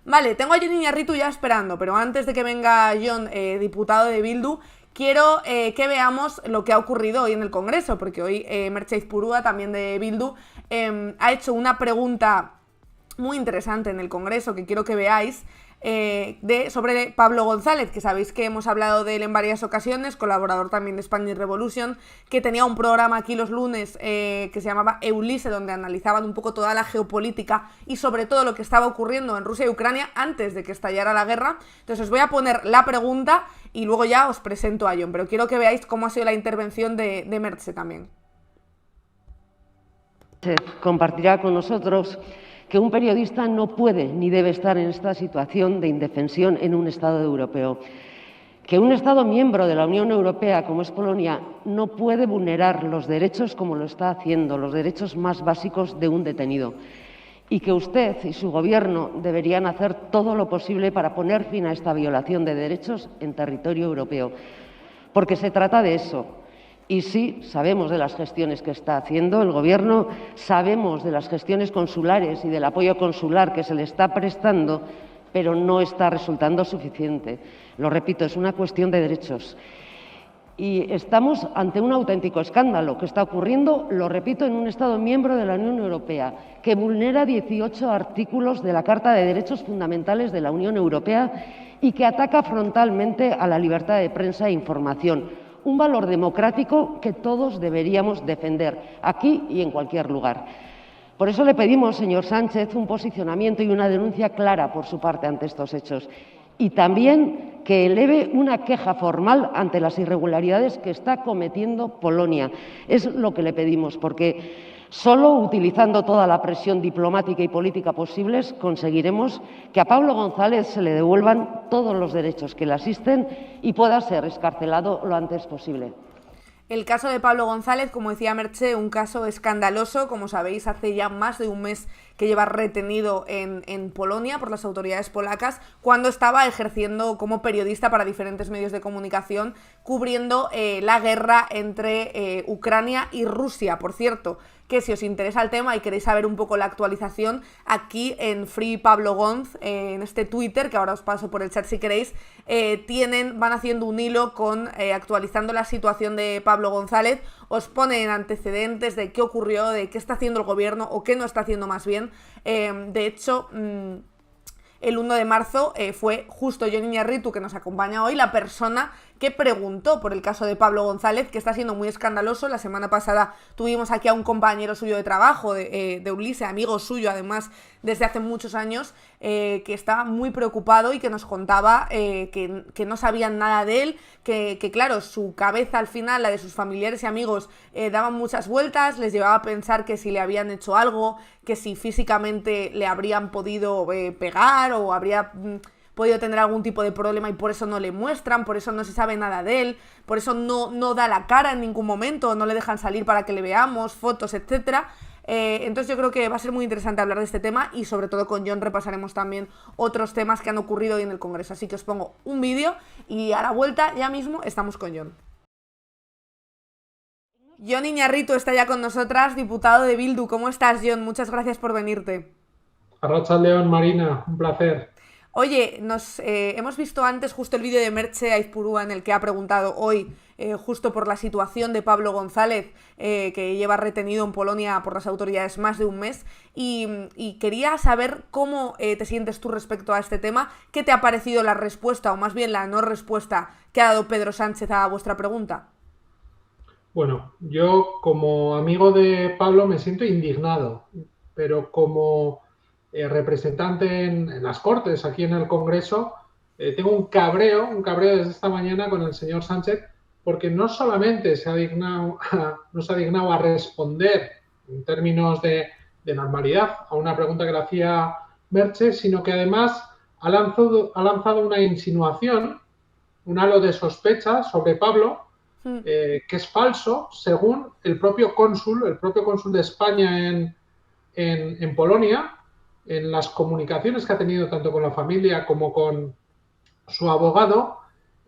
Vale, tengo a Jon Iñarritu ya esperando, pero antes de que venga Jon, diputado de Bildu, quiero que veamos lo que ha ocurrido hoy en el Congreso, porque hoy Merche Aizpurua, también de Bildu, ha hecho una pregunta muy interesante en el Congreso que quiero que veáis, sobre Pablo González, que sabéis que hemos hablado de él en varias ocasiones, colaborador también de Spanish Revolution, que tenía un programa aquí los lunes que se llamaba Eulise, donde analizaban un poco toda la geopolítica y sobre todo lo que estaba ocurriendo en Rusia y Ucrania antes de que estallara la guerra. Entonces os voy a poner la pregunta y luego ya os presento a Jon, pero quiero que veáis cómo ha sido la intervención de Merche también. Compartirá con nosotros que un periodista no puede ni debe estar en esta situación de indefensión en un Estado europeo, que un Estado miembro de la Unión Europea, como es Polonia, no puede vulnerar los derechos como lo está haciendo, los derechos más básicos de un detenido, y que usted y su Gobierno deberían hacer todo lo posible para poner fin a esta violación de derechos en territorio europeo, porque se trata de eso. Y sí, sabemos de las gestiones que está haciendo el Gobierno, sabemos de las gestiones consulares y del apoyo consular que se le está prestando, pero no está resultando suficiente. Lo repito, es una cuestión de derechos. Y estamos ante un auténtico escándalo que está ocurriendo, lo repito, en un Estado miembro de la Unión Europea, que vulnera 18 artículos de la Carta de Derechos Fundamentales de la Unión Europea y que ataca frontalmente a la libertad de prensa e información, un valor democrático que todos deberíamos defender, aquí y en cualquier lugar. Por eso le pedimos, señor Sánchez, un posicionamiento y una denuncia clara por su parte ante estos hechos y también que eleve una queja formal ante las irregularidades que está cometiendo Polonia. Es lo que le pedimos, porque solo utilizando toda la presión diplomática y política posibles conseguiremos que a Pablo González se le devuelvan todos los derechos que le asisten y pueda ser excarcelado lo antes posible. El caso de Pablo González, como decía Merche, un caso escandaloso, como sabéis, hace ya más de un mes que lleva retenido en Polonia por las autoridades polacas, cuando estaba ejerciendo como periodista para diferentes medios de comunicación, cubriendo la guerra entre Ucrania y Rusia. Por cierto, que si os interesa el tema y queréis saber un poco la actualización, aquí en Free Pablo Gonz, en este Twitter, que ahora os paso por el chat si queréis, van haciendo un hilo con actualizando la situación de Pablo González, os ponen antecedentes de qué ocurrió, de qué está haciendo el gobierno o qué no está haciendo más bien. De hecho, el 1 de marzo fue justo Jon Iñarritu, que nos acompaña hoy, la persona que preguntó por el caso de Pablo González, que está siendo muy escandaloso. La semana pasada tuvimos aquí a un compañero suyo de trabajo, de Eulise, amigo suyo además desde hace muchos años, que estaba muy preocupado y que nos contaba que no sabían nada de él, que claro, su cabeza al final, la de sus familiares y amigos, daban muchas vueltas, les llevaba a pensar que si le habían hecho algo, que si físicamente le habrían podido pegar o habría podido tener algún tipo de problema y por eso no le muestran, por eso no se sabe nada de él, por eso no da la cara en ningún momento, no le dejan salir para que le veamos, fotos, etcétera. Entonces yo creo que va a ser muy interesante hablar de este tema y sobre todo con Jon repasaremos también otros temas que han ocurrido hoy en el Congreso. Así que os pongo un vídeo y a la vuelta ya mismo estamos con Jon. Jon Iñarritu está ya con nosotras, diputado de Bildu. ¿Cómo estás, Jon? Muchas gracias por venirte. Arratsaldeon, Marina, un placer. Oye, hemos visto antes justo el vídeo de Merche Aizpurua en el que ha preguntado hoy justo por la situación de Pablo González, que lleva retenido en Polonia por las autoridades más de un mes, y quería saber cómo te sientes tú respecto a este tema, qué te ha parecido la respuesta, o más bien la no respuesta que ha dado Pedro Sánchez a vuestra pregunta. Bueno, yo como amigo de Pablo me siento indignado, pero como representante en las Cortes, aquí en el Congreso, tengo un cabreo desde esta mañana con el señor Sánchez, porque no solamente no se ha dignado a responder en términos de normalidad a una pregunta que le hacía Merche, sino que además ha lanzado una insinuación, un halo de sospecha sobre Pablo, que es falso, según el propio cónsul de España en Polonia, en las comunicaciones que ha tenido tanto con la familia como con su abogado.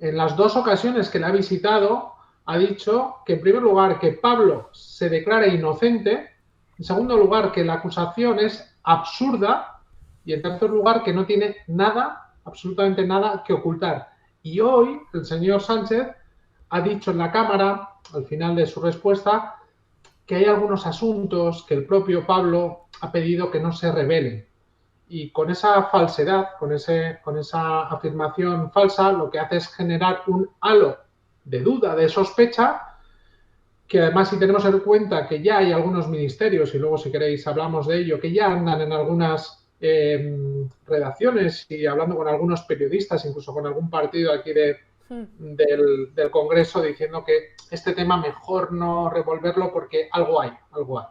En las dos ocasiones que le ha visitado, ha dicho que, en primer lugar, que Pablo se declara inocente, en segundo lugar, que la acusación es absurda, Y en tercer lugar, que no tiene nada, absolutamente nada que ocultar. Y hoy el señor Sánchez ha dicho en la Cámara, al final de su respuesta, que hay algunos asuntos que el propio Pablo ha pedido que no se revelen. Y con esa falsedad, con esa afirmación falsa, lo que hace es generar un halo de duda, de sospecha, que además si tenemos en cuenta que ya hay algunos ministerios, y luego si queréis hablamos de ello, que ya andan en algunas redacciones y hablando con algunos periodistas, incluso con algún partido aquí del Congreso, diciendo que este tema mejor no revolverlo porque algo hay, algo hay.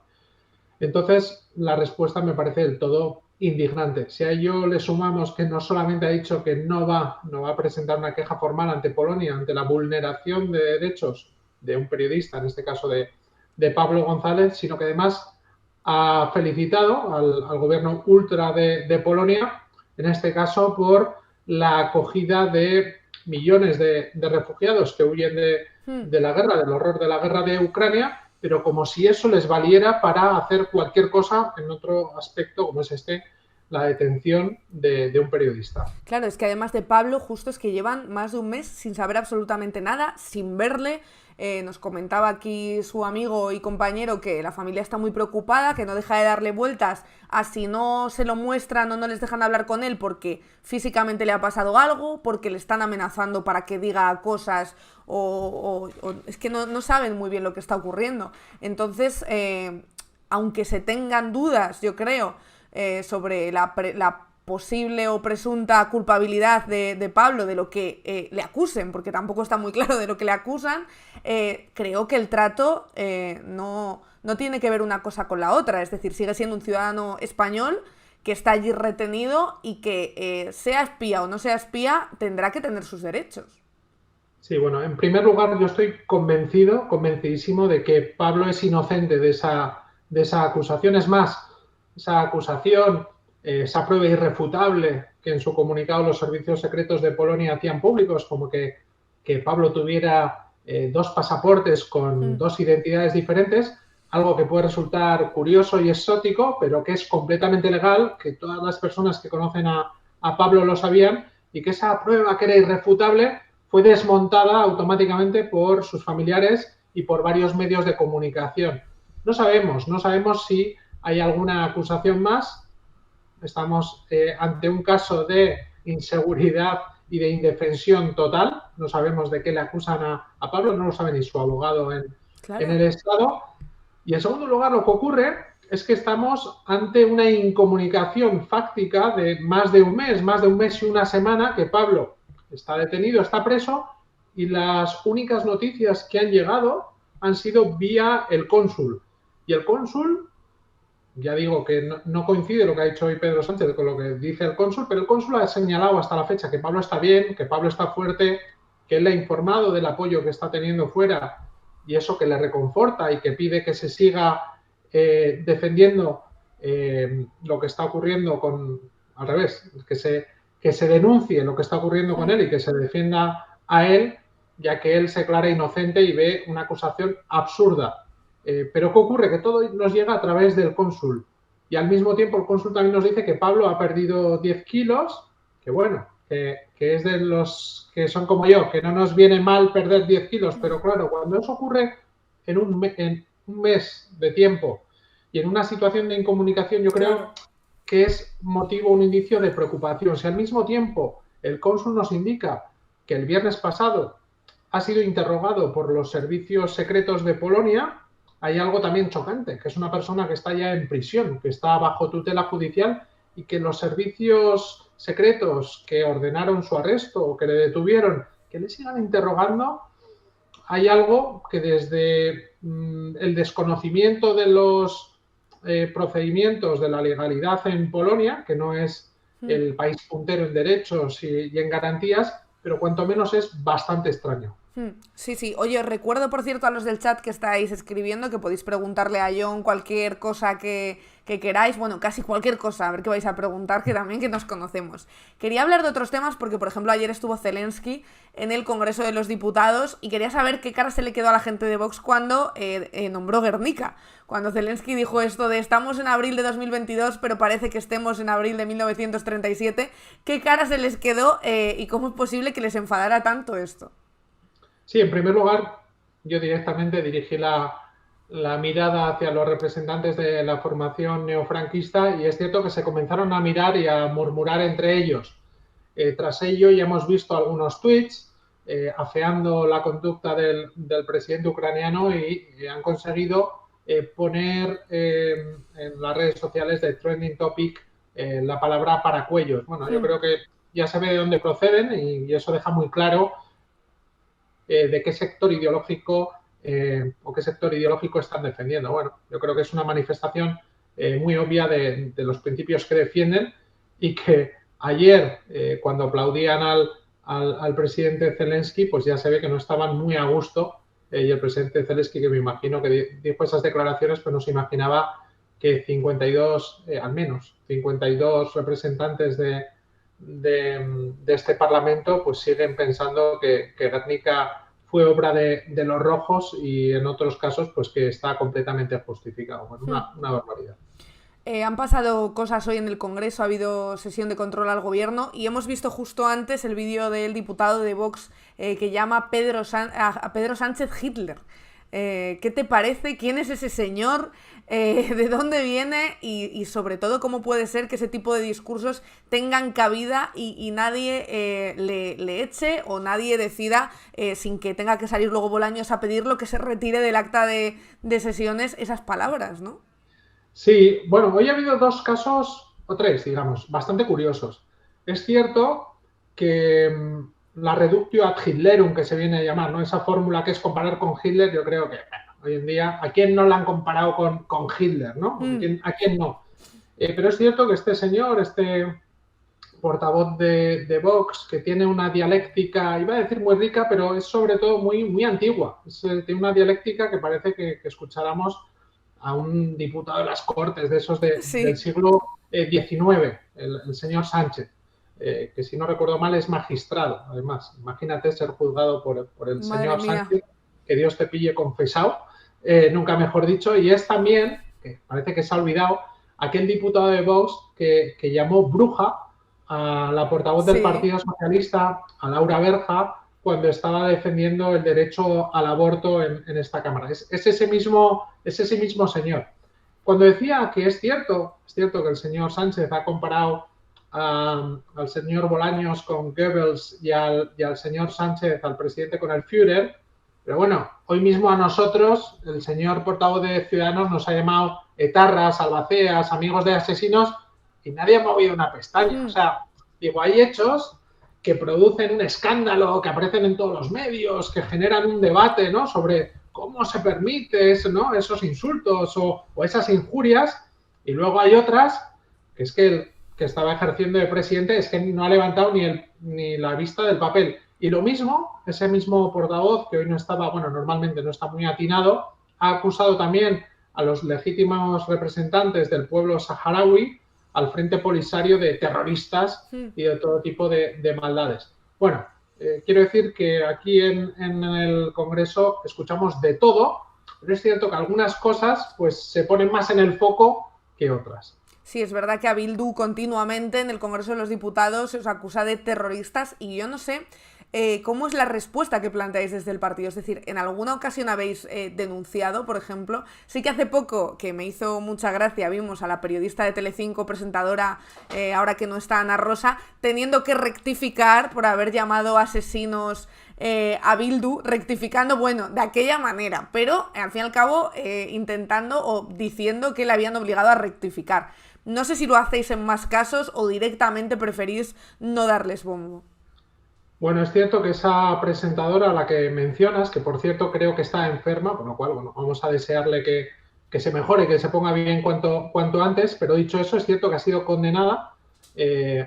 Entonces, la respuesta me parece del todo indignante. Si a ello le sumamos que no solamente ha dicho que no va a presentar una queja formal ante Polonia, ante la vulneración de derechos de un periodista, en este caso de Pablo González, sino que además ha felicitado al gobierno ultra de Polonia, en este caso por la acogida de millones de refugiados que huyen de la guerra, del horror de la guerra de Ucrania, pero como si eso les valiera para hacer cualquier cosa en otro aspecto, como es la detención de un periodista. Claro, es que además de Pablo, justo es que llevan más de un mes sin saber absolutamente nada, sin verle. Nos comentaba aquí su amigo y compañero que la familia está muy preocupada, que no deja de darle vueltas a si no se lo muestran o no les dejan hablar con él porque físicamente le ha pasado algo, porque le están amenazando para que diga cosas o es que no saben muy bien lo que está ocurriendo. Entonces, aunque se tengan dudas, yo creo, sobre la posible o presunta culpabilidad de Pablo, de lo que le acusen, porque tampoco está muy claro de lo que le acusan, creo que el trato no tiene que ver una cosa con la otra, es decir, sigue siendo un ciudadano español que está allí retenido y que sea espía o no sea espía, tendrá que tener sus derechos. Sí, bueno, en primer lugar yo estoy convencidísimo de que Pablo es inocente de esa acusación. Es más, esa acusación, esa prueba irrefutable que en su comunicado los servicios secretos de Polonia hacían públicos, como que Pablo tuviera dos pasaportes con dos identidades diferentes, algo que puede resultar curioso y exótico, pero que es completamente legal, que todas las personas que conocen a Pablo lo sabían, y que esa prueba que era irrefutable fue desmontada automáticamente por sus familiares y por varios medios de comunicación. No sabemos si hay alguna acusación más. Estamos ante un caso de inseguridad y de indefensión total. No sabemos de qué le acusan a Pablo, no lo sabe ni su abogado en el Estado. Y en segundo lugar, lo que ocurre es que estamos ante una incomunicación fáctica de más de un mes y una semana que Pablo está detenido, está preso, y las únicas noticias que han llegado han sido vía el cónsul. Y el cónsul, ya digo que no coincide lo que ha dicho hoy Pedro Sánchez con lo que dice el cónsul, pero el cónsul ha señalado hasta la fecha que Pablo está bien, que Pablo está fuerte, que él le ha informado del apoyo que está teniendo fuera y eso que le reconforta y que pide que se siga defendiendo lo que está ocurriendo al revés, que se denuncie lo que está ocurriendo con él y que se defienda a él, ya que él se declara inocente y ve una acusación absurda. Pero ¿qué ocurre? Que todo nos llega a través del cónsul. Y al mismo tiempo el cónsul también nos dice que Pablo ha perdido 10 kilos, que bueno, que es de los que son como yo, que no nos viene mal perder 10 kilos, pero claro, cuando eso ocurre en un mes de tiempo y en una situación de incomunicación, yo creo que es motivo, un indicio de preocupación. Si al mismo tiempo el cónsul nos indica que el viernes pasado ha sido interrogado por los servicios secretos de Polonia, hay algo también chocante, que es una persona que está ya en prisión, que está bajo tutela judicial y que los servicios secretos que ordenaron su arresto o que le detuvieron, que le sigan interrogando. Hay algo que desde el desconocimiento de los procedimientos de la legalidad en Polonia, que no es el país puntero en derechos y en garantías, pero cuanto menos es bastante extraño. Sí, sí. Oye, os recuerdo, por cierto, a los del chat que estáis escribiendo que podéis preguntarle a John cualquier cosa que queráis. Bueno, casi cualquier cosa, a ver qué vais a preguntar, que también que nos conocemos. Quería hablar de otros temas porque, por ejemplo, ayer estuvo Zelensky en el Congreso de los Diputados y quería saber qué cara se le quedó a la gente de Vox cuando nombró Guernica. Cuando Zelensky dijo esto de estamos en abril de 2022, pero parece que estemos en abril de 1937, ¿qué cara se les quedó y cómo es posible que les enfadara tanto esto? Sí, en primer lugar, yo directamente dirigí la mirada hacia los representantes de la formación neofranquista y es cierto que se comenzaron a mirar y a murmurar entre ellos. Tras ello ya hemos visto algunos tweets afeando la conducta del presidente ucraniano y han conseguido poner en las redes sociales de trending topic la palabra paracuellos. Bueno, yo creo que ya se ve de dónde proceden y eso deja muy claro de qué sector ideológico o qué sector ideológico están defendiendo. Bueno, yo creo que es una manifestación muy obvia de los principios que defienden y que ayer, cuando aplaudían al presidente Zelensky, pues ya se ve que no estaban muy a gusto y el presidente Zelensky, que me imagino que dijo esas declaraciones, pues no se imaginaba que 52, al menos, 52 representantes de este Parlamento pues siguen pensando que Guernica fue obra de los rojos y en otros casos pues que está completamente justificado. Bueno, una barbaridad. Han pasado cosas hoy en el Congreso, ha habido sesión de control al gobierno y hemos visto justo antes el vídeo del diputado de Vox que llama a Pedro Sánchez Hitler. ¿Qué te parece? ¿Quién es ese señor? ¿De dónde viene? Y sobre todo, ¿cómo puede ser que ese tipo de discursos tengan cabida y nadie le eche o nadie decida, sin que tenga que salir luego Bolaños a pedirlo, que se retire del acta de sesiones esas palabras, ¿no? Sí, bueno, hoy ha habido dos casos, o tres, digamos, bastante curiosos. Es cierto que la reductio ad Hitlerum, que se viene a llamar, ¿no? Esa fórmula que es comparar con Hitler, yo creo que hoy en día, ¿a quién no la han comparado con Hitler, ¿no? ¿A quién no? Pero es cierto que este señor, este portavoz de Vox, que tiene una dialéctica, iba a decir muy rica, pero es sobre todo muy antigua. Tiene una dialéctica que parece que escucháramos a un diputado de las Cortes, de esos del siglo XIX, el señor Sánchez, que si no recuerdo mal es magistrado, además. Imagínate ser juzgado por el señor Sánchez, que Dios te pille confesado, nunca mejor dicho, y es también, que parece que se ha olvidado, aquel diputado de Vox que llamó bruja a la portavoz del Partido Socialista, a Laura Berja, cuando estaba defendiendo el derecho al aborto en esta Cámara. Es ese mismo señor. Cuando decía que es cierto que el señor Sánchez ha comparado al señor Bolaños con Goebbels y al señor Sánchez, al presidente, con el Führer, pero bueno, hoy mismo a nosotros, el señor portavoz de Ciudadanos nos ha llamado etarras, albaceas, amigos de asesinos, y nadie ha movido una pestaña. O sea, digo, hay hechos que producen un escándalo, que aparecen en todos los medios, que generan un debate, ¿no?, sobre cómo se permite eso, ¿no?, esos insultos o esas injurias, y luego hay otras que es que el que estaba ejerciendo de presidente es que no ha levantado ni la vista del papel. Y lo mismo, ese mismo portavoz, que hoy no estaba, bueno, normalmente no está muy atinado, ha acusado también a los legítimos representantes del pueblo saharaui, al Frente Polisario, de terroristas y de todo tipo de maldades. Bueno, quiero decir que aquí en el Congreso escuchamos de todo, pero es cierto que algunas cosas pues se ponen más en el foco que otras. Sí, es verdad que a Bildu continuamente en el Congreso de los Diputados se os acusa de terroristas y yo no sé cómo es la respuesta que planteáis desde el partido. Es decir, ¿en alguna ocasión habéis denunciado, por ejemplo? Sí que hace poco, que me hizo mucha gracia, vimos a la periodista de Telecinco, presentadora, ahora que no está, Ana Rosa, teniendo que rectificar por haber llamado asesinos a Bildu, rectificando, bueno, de aquella manera, pero al fin y al cabo intentando o diciendo que le habían obligado a rectificar. No sé si lo hacéis en más casos o directamente preferís no darles bombo. Bueno, es cierto que esa presentadora a la que mencionas, que por cierto creo que está enferma, por lo cual, bueno, vamos a desearle que se mejore, que se ponga bien cuanto antes, pero dicho eso, es cierto que ha sido condenada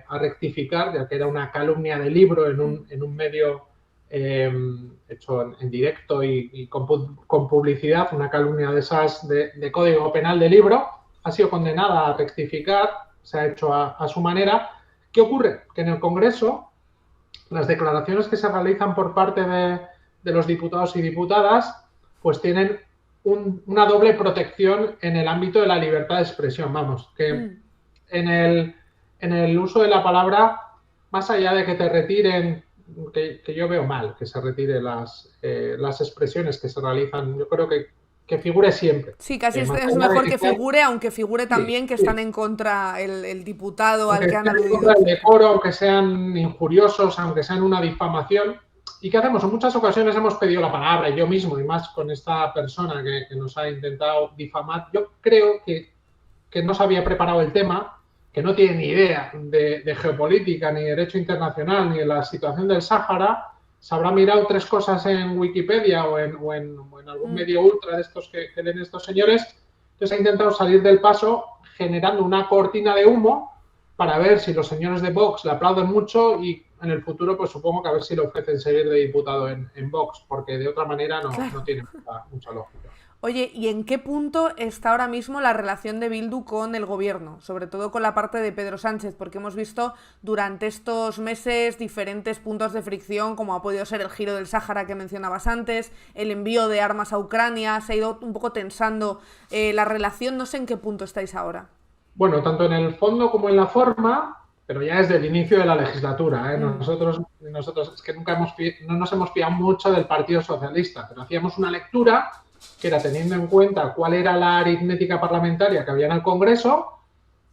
a rectificar, ya que era una calumnia de libro en un medio hecho en directo y con publicidad, una calumnia de esas de Código Penal de libro, ha sido condenada a rectificar, se ha hecho a su manera. ¿Qué ocurre? Que en el Congreso las declaraciones que se realizan por parte de los diputados y diputadas pues tienen una doble protección en el ámbito de la libertad de expresión. Vamos, que en el uso de la palabra, más allá de que te retiren, que yo veo mal que se retire las expresiones que se realizan, yo creo que figure siempre. Sí, casi es mejor que figure, aunque figure también que están en contra el diputado al que han aludido. El decoro, aunque sean injuriosos, aunque sean una difamación. ¿Y qué hacemos? En muchas ocasiones hemos pedido la palabra, yo mismo, y más con esta persona que nos ha intentado difamar. Yo creo que no se había preparado el tema, que no tiene ni idea de geopolítica, ni derecho internacional, ni de la situación del Sáhara. Se habrá mirado 3 cosas en Wikipedia o en algún medio ultra de estos que leen estos señores. Entonces ha intentado salir del paso generando una cortina de humo para ver si los señores de Vox le aplauden mucho y en el futuro pues supongo que a ver si le ofrecen seguir de diputado en Vox, porque de otra manera no tiene mucha lógica. Oye, ¿y en qué punto está ahora mismo la relación de Bildu con el gobierno? Sobre todo con la parte de Pedro Sánchez, porque hemos visto durante estos meses diferentes puntos de fricción, como ha podido ser el giro del Sáhara que mencionabas antes, el envío de armas a Ucrania, se ha ido un poco tensando la relación. No sé en qué punto estáis ahora. Bueno, tanto en el fondo como en la forma, pero ya desde el inicio de la legislatura. Nosotros es que no nos hemos fiado mucho del Partido Socialista, pero hacíamos una lectura que era teniendo en cuenta cuál era la aritmética parlamentaria que había en el Congreso,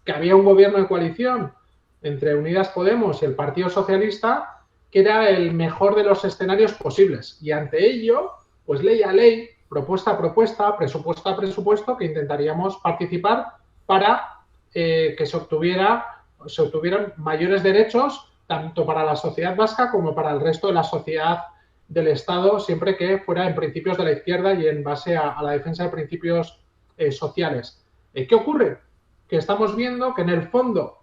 que había un gobierno de coalición entre Unidas Podemos y el Partido Socialista, que era el mejor de los escenarios posibles. Y ante ello, pues ley a ley, propuesta a propuesta, presupuesto a presupuesto, que intentaríamos participar para que se obtuvieran mayores derechos, tanto para la sociedad vasca como para el resto de la sociedad del Estado, siempre que fuera en principios de la izquierda y en base a la defensa de principios sociales. ¿Qué ocurre? Que estamos viendo que en el fondo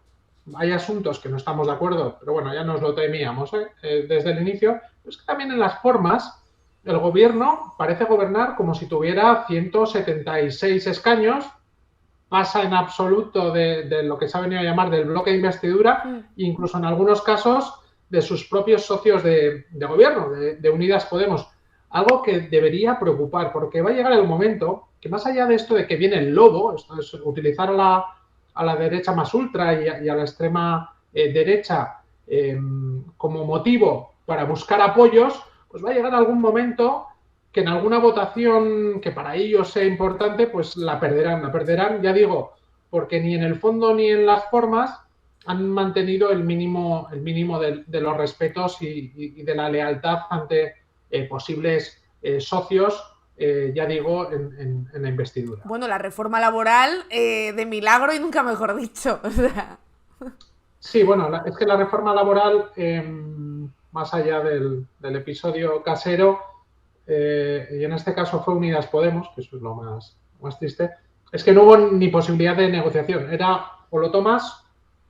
hay asuntos que no estamos de acuerdo, pero bueno, ya nos lo temíamos desde el inicio, pues que también en las formas el gobierno parece gobernar como si tuviera 176 escaños, pasa en absoluto de lo que se ha venido a llamar del bloque de investidura, incluso en algunos casos de sus propios socios de gobierno, de Unidas Podemos. Algo que debería preocupar, porque va a llegar el momento que más allá de esto de que viene el lobo, esto es utilizar a la derecha más ultra y a la extrema derecha como motivo para buscar apoyos, pues va a llegar algún momento que en alguna votación que para ellos sea importante, pues la perderán, ya digo, porque ni en el fondo ni en las formas han mantenido el mínimo de los respetos y de la lealtad ante posibles socios, ya digo, en la investidura. Bueno, la reforma laboral de milagro y nunca mejor dicho. O sea. Sí, bueno, es que la reforma laboral, más allá del episodio casero, y en este caso fue Unidas Podemos, que eso es lo más triste, es que no hubo ni posibilidad de negociación. Era o lo tomas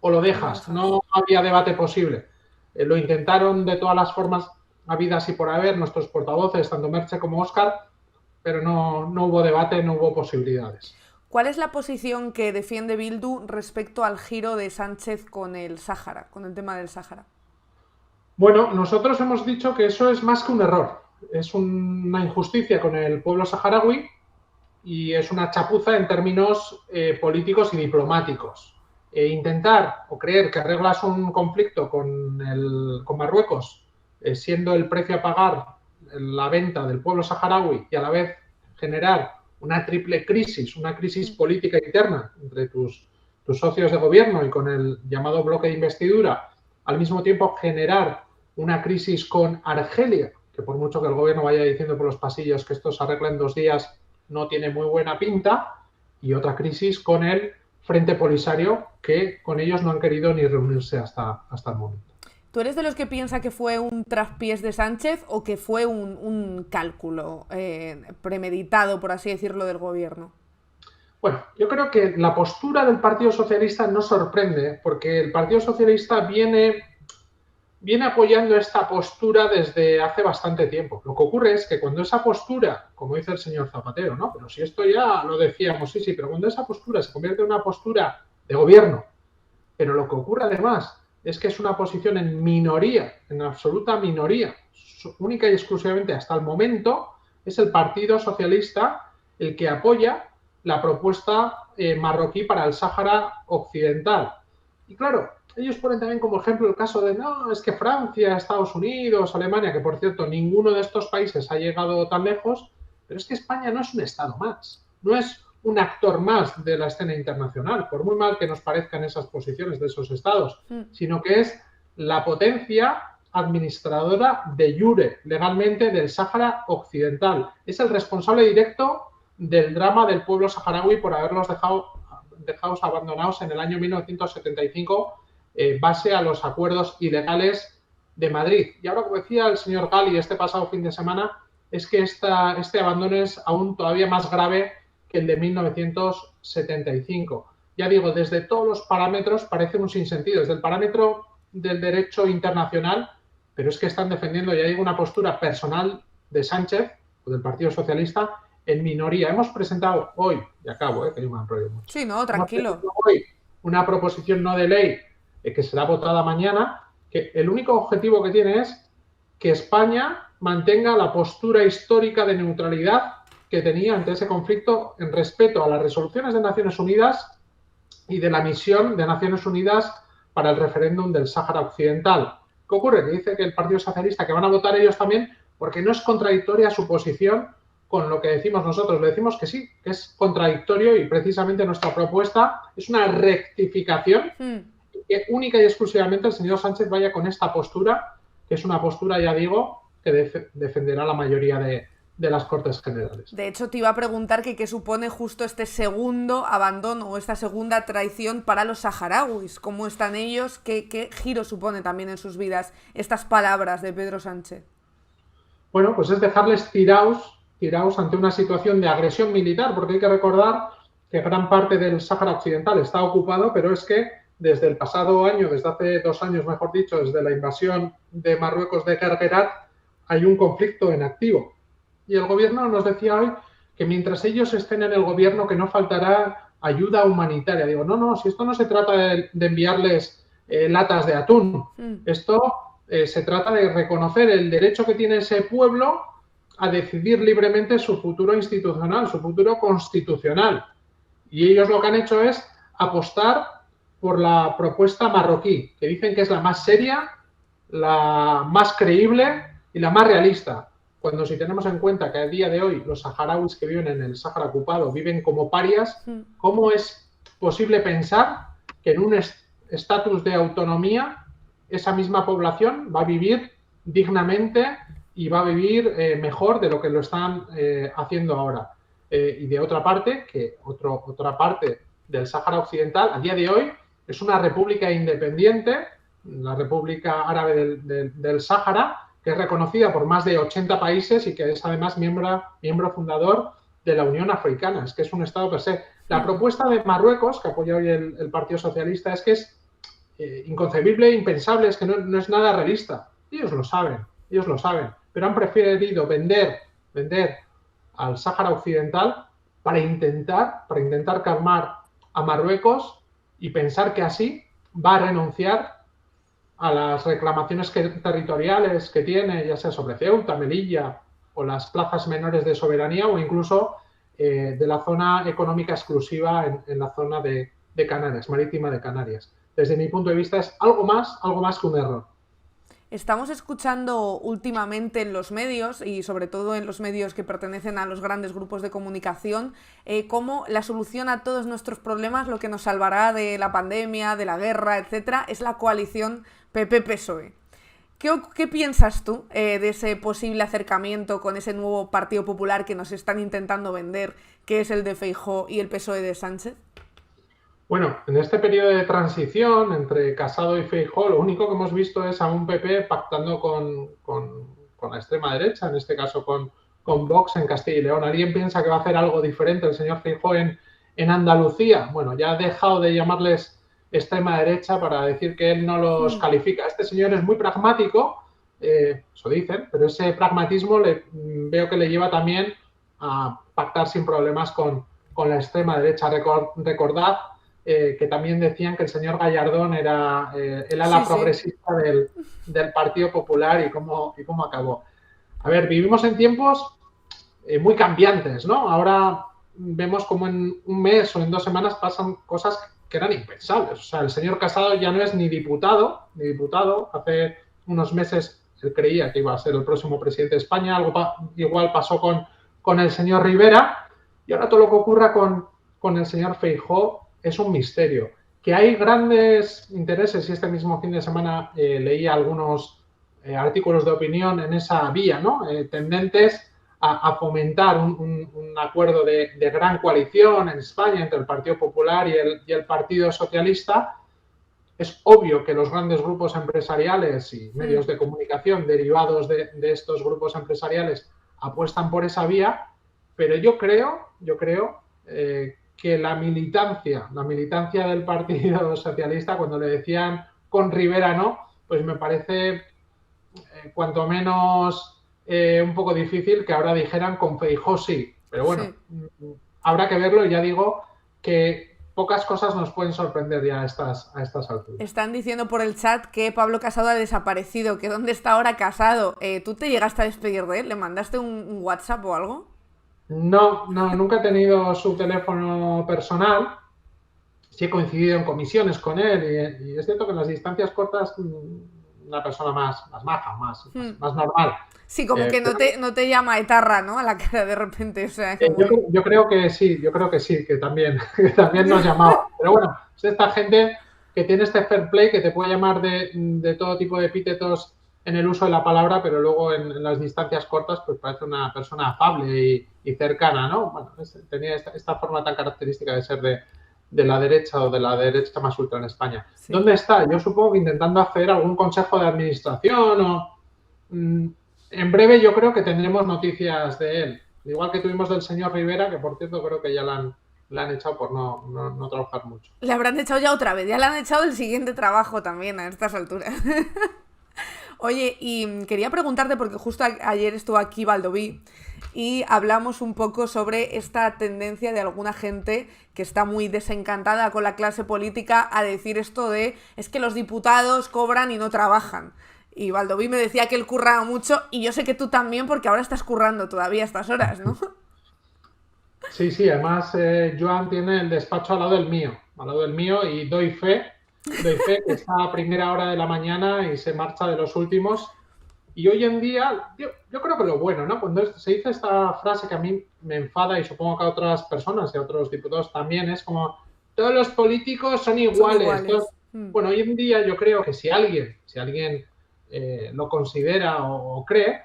o lo dejas, no había debate posible. Lo intentaron de todas las formas habidas y por haber, nuestros portavoces, tanto Merche como Óscar, pero no hubo debate, no hubo posibilidades. ¿Cuál es la posición que defiende Bildu respecto al giro de Sánchez con el Sáhara, con el tema del Sáhara? Bueno, nosotros hemos dicho que eso es más que un error. Es una injusticia con el pueblo saharaui y es una chapuza en términos políticos y diplomáticos. Intentar o creer que arreglas un conflicto con Marruecos, siendo el precio a pagar la venta del pueblo saharaui y a la vez generar una triple crisis, una crisis política interna entre tus socios de gobierno y con el llamado bloque de investidura, al mismo tiempo generar una crisis con Argelia, que por mucho que el gobierno vaya diciendo por los pasillos que esto se arregla en 2 días, no tiene muy buena pinta, y otra crisis con el Frente Polisario, que con ellos no han querido ni reunirse hasta el momento. ¿Tú eres de los que piensa que fue un traspiés de Sánchez o que fue un cálculo premeditado, por así decirlo, del gobierno? Bueno, yo creo que la postura del Partido Socialista no sorprende, porque el Partido Socialista viene viene apoyando esta postura desde hace bastante tiempo. Lo que ocurre es que cuando esa postura, como dice el señor Zapatero, ¿no? Pero si esto ya lo decíamos, sí, pero cuando esa postura se convierte en una postura de gobierno, pero lo que ocurre además es que es una posición en minoría, en absoluta minoría, única y exclusivamente hasta el momento, es el Partido Socialista el que apoya la propuesta marroquí para el Sáhara Occidental. Y claro, ellos ponen también como ejemplo el caso de, no, es que Francia, Estados Unidos, Alemania, que por cierto ninguno de estos países ha llegado tan lejos, pero es que España no es un Estado más, no es un actor más de la escena internacional, por muy mal que nos parezcan esas posiciones de esos estados, sino que es la potencia administradora de jure, legalmente, del Sáhara Occidental. Es el responsable directo del drama del pueblo saharaui por haberlos dejados abandonados en el año 1975 base a los acuerdos ilegales de Madrid. Y ahora, como decía el señor Gali este pasado fin de semana, es que este abandono es aún todavía más grave que el de 1975. Ya digo, desde todos los parámetros parece un sinsentido, desde el parámetro del derecho internacional, pero es que están defendiendo, ya digo, una postura personal de Sánchez o del Partido Socialista en minoría. Hemos presentado hoy, y acabo, que yo me enrollo mucho. Sí, no, tranquilo. Hoy una proposición no de ley que será votada mañana, que el único objetivo que tiene es que España mantenga la postura histórica de neutralidad que tenía ante ese conflicto en respeto a las resoluciones de Naciones Unidas y de la misión de Naciones Unidas para el referéndum del Sáhara Occidental. ¿Qué ocurre? Que dice que el Partido Socialista, que van a votar ellos también, porque no es contradictoria su posición con lo que decimos nosotros. Le decimos que sí, que es contradictorio y precisamente nuestra propuesta es una rectificación que única y exclusivamente el señor Sánchez vaya con esta postura, que es una postura, ya digo, que defenderá la mayoría de las Cortes Generales. De hecho, te iba a preguntar que qué supone justo este segundo abandono o esta segunda traición para los saharauis. ¿Cómo están ellos? ¿Qué giro supone también en sus vidas estas palabras de Pedro Sánchez? Bueno, pues es dejarles tirados ante una situación de agresión militar, porque hay que recordar que gran parte del Sáhara Occidental está ocupado, pero es que desde el pasado año, desde hace 2 años, mejor dicho, desde la invasión de Marruecos de Guerguerat, hay un conflicto en activo. Y el gobierno nos decía hoy que mientras ellos estén en el gobierno que no faltará ayuda humanitaria. Digo, no, si esto no se trata de enviarles latas de atún, esto se trata de reconocer el derecho que tiene ese pueblo a decidir libremente su futuro institucional, su futuro constitucional. Y ellos lo que han hecho es apostar por la propuesta marroquí, que dicen que es la más seria, la más creíble y la más realista. Cuando si tenemos en cuenta que a día de hoy los saharauis que viven en el Sáhara ocupado viven como parias, ¿cómo es posible pensar que en un estatus de autonomía esa misma población va a vivir dignamente y va a vivir mejor de lo que lo están haciendo ahora? Y de otra parte, que otra parte del Sáhara Occidental a día de hoy es una república independiente, la República Árabe del Sáhara, que es reconocida por más de 80 países y que es además miembro fundador de la Unión Africana. Es que es un Estado per se. La propuesta de Marruecos, que apoya hoy el Partido Socialista, es que es inconcebible, impensable, es que no es nada realista. Ellos lo saben, pero han preferido vender al Sáhara Occidental para intentar calmar a Marruecos y pensar que así va a renunciar a las reclamaciones territoriales que tiene, ya sea sobre Ceuta, Melilla o las plazas menores de soberanía o incluso de la zona económica exclusiva en la zona de Canarias, marítima de Canarias. Desde mi punto de vista es algo más que un error. Estamos escuchando últimamente en los medios, y sobre todo en los medios que pertenecen a los grandes grupos de comunicación, cómo la solución a todos nuestros problemas, lo que nos salvará de la pandemia, de la guerra, etcétera, es la coalición PP-PSOE. ¿Qué piensas tú de ese posible acercamiento con ese nuevo Partido Popular que nos están intentando vender, que es el de Feijóo y el PSOE de Sánchez? Bueno, en este periodo de transición entre Casado y Feijóo, lo único que hemos visto es a un PP pactando con la extrema derecha, en este caso con Vox en Castilla y León. ¿Alguien piensa que va a hacer algo diferente el señor Feijóo en Andalucía? Bueno, ya ha dejado de llamarles extrema derecha para decir que él no los califica. Este señor es muy pragmático, eso dicen, pero ese pragmatismo veo que le lleva también a pactar sin problemas con la extrema derecha. Recordad que también decían que el señor Gallardón era el ala progresista del Partido Popular y cómo acabó. A ver, vivimos en tiempos muy cambiantes, ¿no? Ahora vemos como en un mes o en 2 semanas pasan cosas que eran impensables. O sea, el señor Casado ya no es ni diputado. Hace unos meses él creía que iba a ser el próximo presidente de España. Algo igual pasó con el señor Rivera. Y ahora todo lo que ocurra con el señor Feijóo es un misterio. Que hay grandes intereses, y este mismo fin de semana leía algunos artículos de opinión en esa vía, ¿no? Tendentes a fomentar un acuerdo de gran coalición en España entre el Partido Popular y el Partido Socialista. Es obvio que los grandes grupos empresariales y medios de comunicación derivados de estos grupos empresariales apuestan por esa vía, pero yo creo que la militancia del Partido Socialista, cuando le decían con Rivera no, pues me parece cuanto menos un poco difícil que ahora dijeran con Feijóo sí. Pero bueno, habrá que verlo. Y ya digo que pocas cosas nos pueden sorprender ya a estas alturas. Están diciendo por el chat que Pablo Casado ha desaparecido, que dónde está ahora Casado. ¿Tú te llegaste a despedir de él? ¿Le mandaste un WhatsApp o algo? No, nunca he tenido su teléfono personal. Sí he coincidido en comisiones con él y es cierto que en las distancias cortas una persona más maja, más normal. Sí, como que no te llama etarra, ¿no? A la cara de repente. O sea, como... yo creo que sí, que también nos llamaba. Pero bueno, es esta gente que tiene este fair play, que te puede llamar de todo tipo de epítetos en el uso de la palabra, pero luego en las distancias cortas pues parece una persona afable y cercana, ¿no? Bueno, tenía esta forma tan característica de ser de la derecha o de la derecha más ultra en España. Sí. ¿Dónde está? Yo supongo que intentando hacer algún consejo de administración o... En breve yo creo que tendremos noticias de él. Igual que tuvimos del señor Rivera, que por cierto creo que ya la han echado por no trabajar mucho. Le habrán echado ya otra vez, ya le han echado el siguiente trabajo también a estas alturas. Oye, y quería preguntarte, porque justo ayer estuvo aquí Baldoví y hablamos un poco sobre esta tendencia de alguna gente que está muy desencantada con la clase política a decir esto de es que los diputados cobran y no trabajan. Y Baldoví me decía que él curraba mucho y yo sé que tú también, porque ahora estás currando todavía a estas horas, ¿no? Sí, además Joan tiene el despacho al lado del mío y doy fe que está a primera hora de la mañana y se marcha de los últimos. Y hoy en día, yo creo que lo bueno, ¿no? Cuando se dice esta frase que a mí me enfada y supongo que a otras personas y a otros diputados también, es como, todos los políticos son iguales. Todos... Bueno, hoy en día yo creo que si alguien lo considera o cree,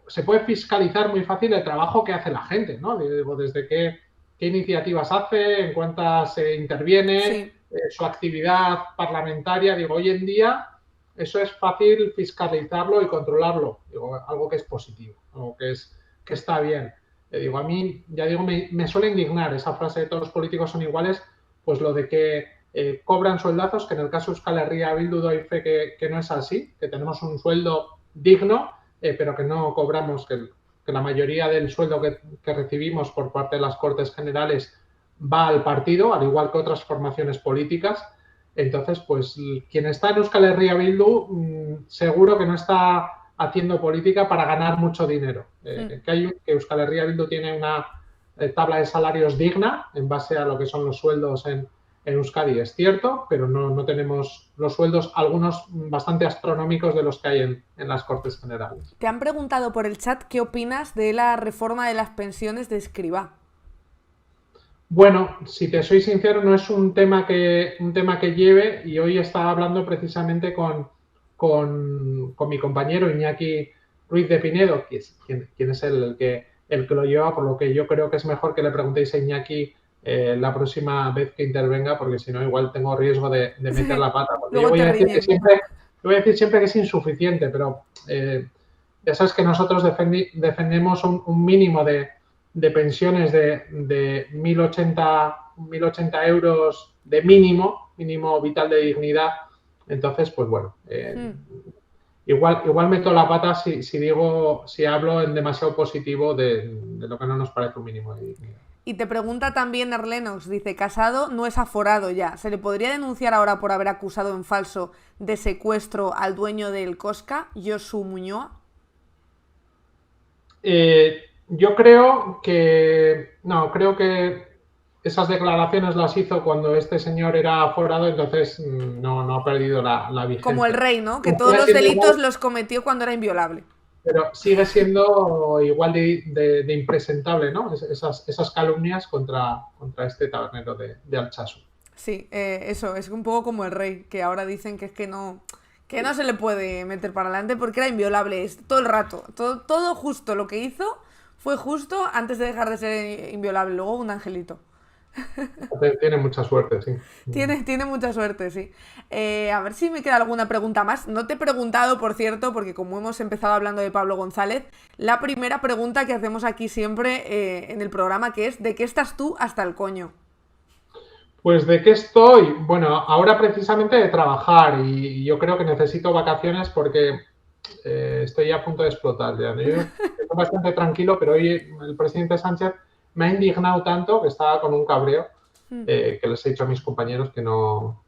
se puede fiscalizar muy fácil el trabajo que hace la gente, ¿no? Digo, desde qué iniciativas hace, en cuántas interviene, su actividad parlamentaria. Digo, hoy en día eso es fácil fiscalizarlo y controlarlo. Digo, algo que es positivo, algo que está bien. Digo, a mí, ya digo, me suele indignar esa frase de todos los políticos son iguales, pues lo de que cobran sueldazos, que en el caso de Euskal Herria Bildu doy fe que no es así, que tenemos un sueldo digno, pero que no cobramos, que la mayoría del sueldo que recibimos por parte de las Cortes Generales va al partido, al igual que otras formaciones políticas. Entonces, pues quien está en Euskal Herria Bildu seguro que no está haciendo política para ganar mucho dinero. Que Euskal Herria Bildu tiene una tabla de salarios digna en base a lo que son los sueldos en Euskadi, es cierto, pero no tenemos los sueldos, algunos bastante astronómicos de los que hay en las Cortes Generales. Te han preguntado por el chat qué opinas de la reforma de las pensiones de Escrivá. Bueno, si te soy sincero, no es un tema que lleve, y hoy estaba hablando precisamente con mi compañero Iñaki Ruiz de Pinedo, quien es el que lo lleva, por lo que yo creo que es mejor que le preguntéis a Iñaki la próxima vez que intervenga, porque si no igual tengo riesgo de meter la pata. Porque yo voy a decir siempre que es insuficiente, pero ya sabes que nosotros defendemos un mínimo de pensiones de 1.080 euros de mínimo, mínimo vital de dignidad. Entonces, pues bueno, igual meto la pata si hablo en demasiado positivo de lo que no nos parece un mínimo de dignidad. Y te pregunta también Erlenox, dice, Casado no es aforado ya. ¿Se le podría denunciar ahora por haber acusado en falso de secuestro al dueño del Cosca, Josu Muñoa? Yo creo que... No, creo que esas declaraciones las hizo cuando este señor era aforado, entonces no ha perdido la vigencia. Como el rey, ¿no? Que todos los delitos los cometió cuando era inviolable. Pero sigue siendo igual de impresentable, ¿no? Esas calumnias contra este tabernero de Altsasu. Sí, eso, es un poco como el rey, que ahora dicen que es que no se le puede meter para adelante porque era inviolable todo el rato. Todo justo, lo que hizo fue justo antes de dejar de ser inviolable. Luego un angelito. Tiene mucha suerte, sí. Tiene mucha suerte, sí. A ver si me queda alguna pregunta más. No te he preguntado, por cierto, porque como hemos empezado hablando de Pablo González, la primera pregunta que hacemos aquí siempre en el programa, que es ¿de qué estás tú hasta el coño? Pues ¿de qué estoy? Bueno, ahora precisamente de trabajar y yo creo que necesito vacaciones porque estoy a punto de explotar. Ya. Yo estoy bastante tranquilo, pero hoy el presidente Sánchez me ha indignado tanto que estaba con un cabreo que les he dicho a mis compañeros que no,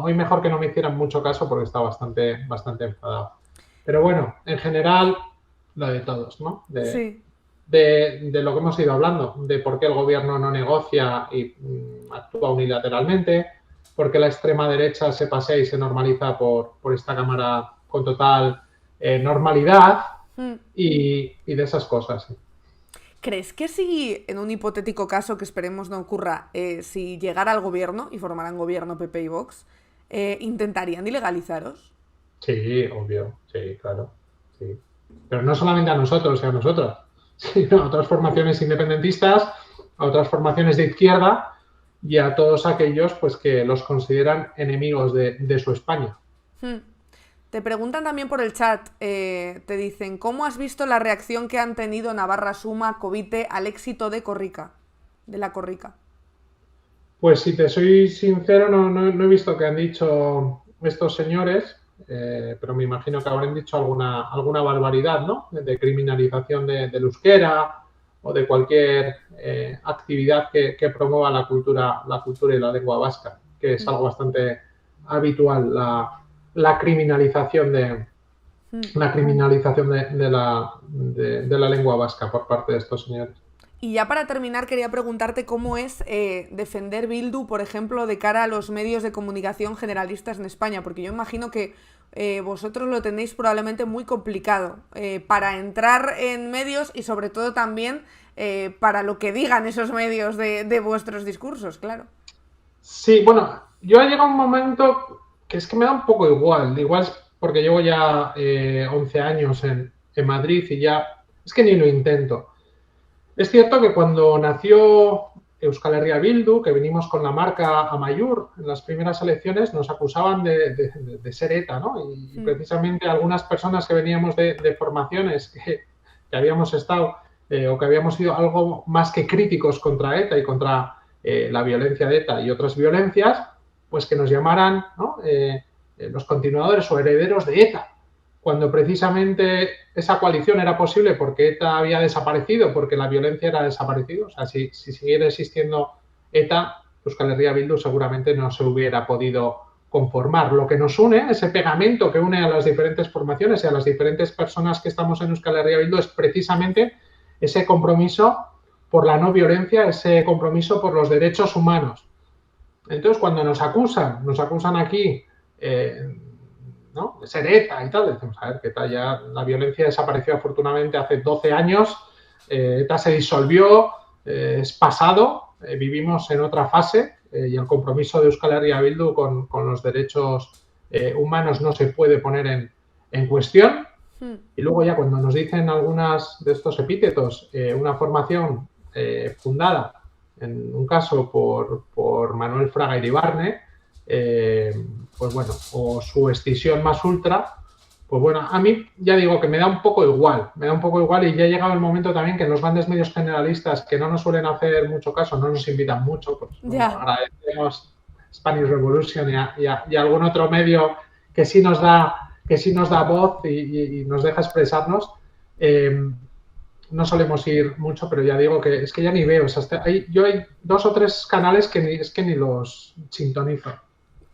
hoy mejor que no me hicieran mucho caso porque estaba bastante enfadado. Pero bueno, en general, lo de todos, ¿no? Sí. De lo que hemos ido hablando, de por qué el gobierno no negocia y actúa unilateralmente, por qué la extrema derecha se pasea y se normaliza por esta Cámara con total normalidad y de esas cosas. ¿Sí? ¿Crees que si, en un hipotético caso que esperemos no ocurra, si llegara al gobierno y formaran gobierno PP y Vox, intentarían ilegalizaros? Sí, obvio, sí, claro. Sí. Pero no solamente a nosotros y a nosotras, sino a otras formaciones independentistas, a otras formaciones de izquierda y a todos aquellos pues que los consideran enemigos de su España. Te preguntan también por el chat, te dicen, ¿cómo has visto la reacción que han tenido Navarra Suma, Covite al éxito de la Corrica? Pues si te soy sincero, no he visto qué han dicho estos señores, pero me imagino que habrán dicho alguna barbaridad, ¿no? De criminalización del euskera o de cualquier actividad que promueva la cultura y la lengua vasca, que es algo bastante habitual, la criminalización de la lengua vasca por parte de estos señores. Y ya para terminar quería preguntarte cómo es defender Bildu, por ejemplo, de cara a los medios de comunicación generalistas en España, porque yo imagino que vosotros lo tenéis probablemente muy complicado para entrar en medios y sobre todo también para lo que digan esos medios de vuestros discursos, claro. Sí, bueno, yo ha llegado un momento que es que me da un poco igual es porque llevo ya 11 años en Madrid y ya es que ni lo intento. Es cierto que cuando nació Euskal Herria Bildu, que venimos con la marca Amaiur en las primeras elecciones, nos acusaban de ser ETA, ¿no? Y precisamente algunas personas que veníamos de formaciones que habíamos estado o que habíamos sido algo más que críticos contra ETA y contra la violencia de ETA y otras violencias, pues que nos llamaran, ¿no? Los continuadores o herederos de ETA, cuando precisamente esa coalición era posible porque ETA había desaparecido, porque la violencia era desaparecida. O sea, si siguiera existiendo ETA, Euskal Herria Bildu seguramente no se hubiera podido conformar. Lo que nos une, ese pegamento que une a las diferentes formaciones y a las diferentes personas que estamos en Euskal Herria Bildu, es precisamente ese compromiso por la no violencia, ese compromiso por los derechos humanos. Entonces, cuando nos acusan aquí ¿no? de ser ETA y tal, decimos, a ver, que ETA ya, la violencia desapareció afortunadamente hace 12 años, ETA se disolvió, es pasado, vivimos en otra fase y el compromiso de Euskal Herria Bildu con los derechos humanos no se puede poner en cuestión. Y luego ya cuando nos dicen algunas de estos epítetos, una formación fundada, en un caso por Manuel Fraga Iribarne, pues bueno, o su escisión más ultra, pues bueno, a mí ya digo que me da un poco igual y ya ha llegado el momento también que en los grandes medios generalistas que no nos suelen hacer mucho caso, no nos invitan mucho, pues bueno, agradecemos Spanish Revolution y algún otro medio que sí nos da voz y nos deja expresarnos. No solemos ir mucho, pero ya digo que es que ya ni veo. O sea, yo hay 2 o 3 canales que ni los sintonizo.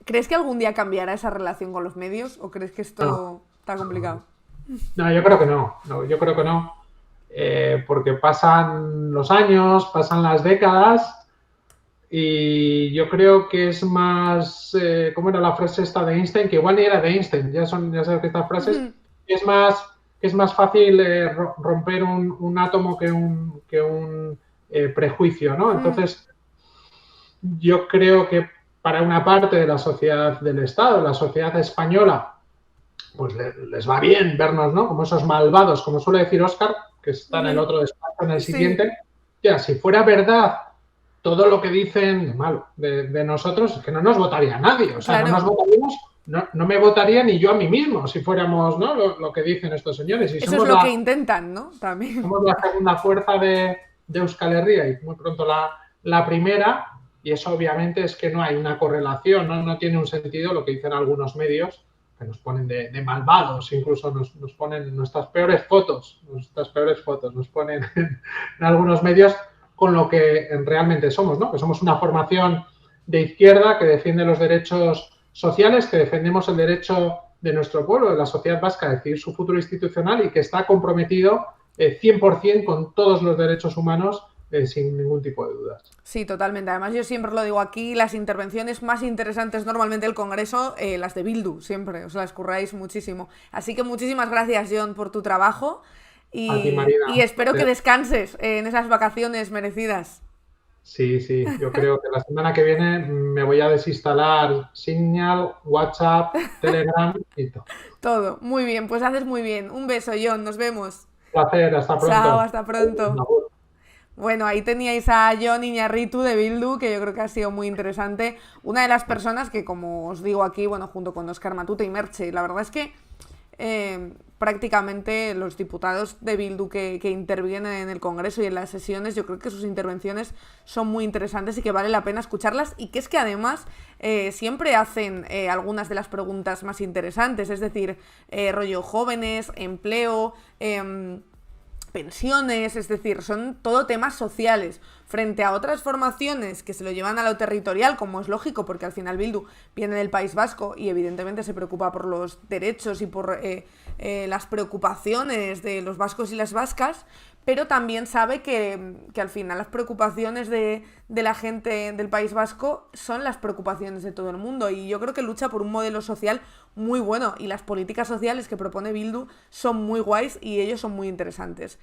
¿Crees que algún día cambiará esa relación con los medios o crees que esto está complicado? No, yo creo que no. Yo creo que no. Porque pasan los años, pasan las décadas y yo creo que es más, ¿cómo era la frase esta de Einstein? Que igual ni era de Einstein, ya sabes que estas frases, es más fácil romper un átomo que un prejuicio, ¿no? Entonces, yo creo que para una parte de la sociedad del Estado, la sociedad española, pues les va bien vernos, ¿no? Como esos malvados, como suele decir Óscar, que está en el otro despacho, en el siguiente. Ya, si fuera verdad todo lo que dicen de malo de nosotros, es que no nos votaría nadie. O sea, claro. No nos votaríamos, no me votaría ni yo a mí mismo si fuéramos, ¿no? Lo que dicen estos señores. Y eso es lo que intentan, ¿no? También. Somos la segunda fuerza de Euskal Herria y muy pronto la primera. Y eso obviamente es que no hay una correlación, no tiene un sentido lo que dicen algunos medios, que nos ponen de malvados, incluso nos ponen nuestras peores fotos, nos ponen en algunos medios con lo que realmente somos, ¿no? Que somos una formación de izquierda que defiende los derechos sociales, que defendemos el derecho de nuestro pueblo, de la sociedad vasca, a decidir su futuro institucional y que está comprometido 100% con todos los derechos humanos sin ningún tipo de dudas. Sí, totalmente. Además, yo siempre lo digo aquí, las intervenciones más interesantes normalmente del Congreso, las de Bildu, siempre, os las curráis muchísimo. Así que muchísimas gracias, Jon, por tu trabajo y espero que descanses en esas vacaciones merecidas. Sí, yo creo que la semana que viene me voy a desinstalar Signal, WhatsApp, Telegram y todo. Todo, muy bien, pues haces muy bien. Un beso, Jon, nos vemos. Un placer, hasta pronto. Chao, hasta pronto. Bueno, ahí teníais a Jon Iñarritu de Bildu, que yo creo que ha sido muy interesante. Una de las personas que, como os digo aquí, bueno, junto con Óscar Matute y Merche, la verdad es que prácticamente los diputados de Bildu que intervienen en el Congreso y en las sesiones, yo creo que sus intervenciones son muy interesantes y que vale la pena escucharlas, y que es que además siempre hacen algunas de las preguntas más interesantes, es decir, rollo jóvenes, empleo, pensiones, es decir, son todo temas sociales, frente a otras formaciones que se lo llevan a lo territorial, como es lógico, porque al final Bildu viene del País Vasco y evidentemente se preocupa por los derechos y por las preocupaciones de los vascos y las vascas, pero también sabe que al final las preocupaciones de la gente del País Vasco son las preocupaciones de todo el mundo, y yo creo que lucha por un modelo social muy bueno, y las políticas sociales que propone Bildu son muy guays y ellos son muy interesantes.